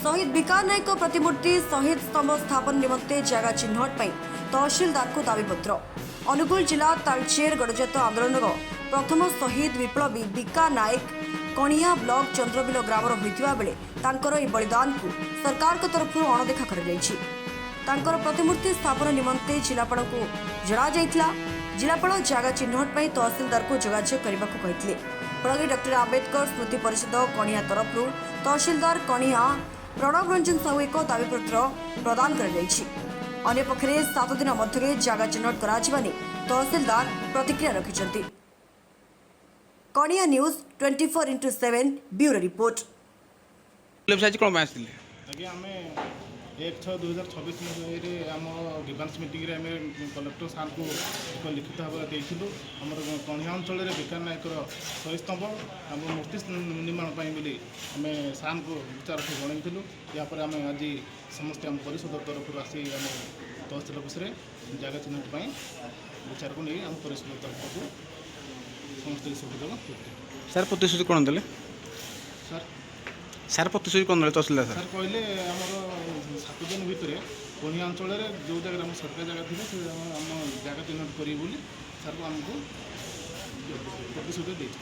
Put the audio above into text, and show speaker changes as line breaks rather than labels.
शहीद विकास नायक प्रतिमूर्ति शहीद स्तंभ स्थापन निमंते जगह चिन्हट तहसीलदार को दाबीपत्र। अनुगुल जिला तालचेर गणजात आंदोलन प्रथम शहीद विप्लवी विका नायक कणिया ब्लॉक चंद्रबिल ग्रामर होता बेले बलिदान को सरकार तरफ अणदेखा कर प्रतिमूर्ति स्थापन निमंते जिलापाल को जणा जिलापाल जगह चिन्हट तहसीलदार को जोगाजोग करने को कहते। फल डॉक्टर आंबेडकर स्मृति परिषद कणिया तरफ तहसीलदार कणिया प्रणव रंजन साहू एक दाबीपत्र प्रदान करपक्षे 7 दिन मध्य जगह चिन्हट कर तहसीलदार प्रतिक्रिया रखिंट। कणिया न्यूज 24x7 ब्यूरो रिपोर्ट।
एक 6/2026 मसीह आम ग्रीवांस मीटिंग कलेक्टर सार को एक लिखित भाव देलु आम कणिया अंचल विकास नायक शहीद स्तंभ मूर्ति निर्माण बोली आम सार को विचार जनईलु। यापर आम आज समस्त आम परिषद तरफ आसी आम तहसील ऑफिस जगह चिन्हट विचार को नहीं आम परिषद तरफ को समस्त सुविधा
सर प्रतिश्रुति कौन देले सर प्रतिश्रुति कौन तहसीलदार
सर कहले आमर 7 दिन भितर कणिया अंचल जो जगह सरकारी जगह थी आम जगह चिन्हट करी सर को आमको प्रतिश्रुति देते।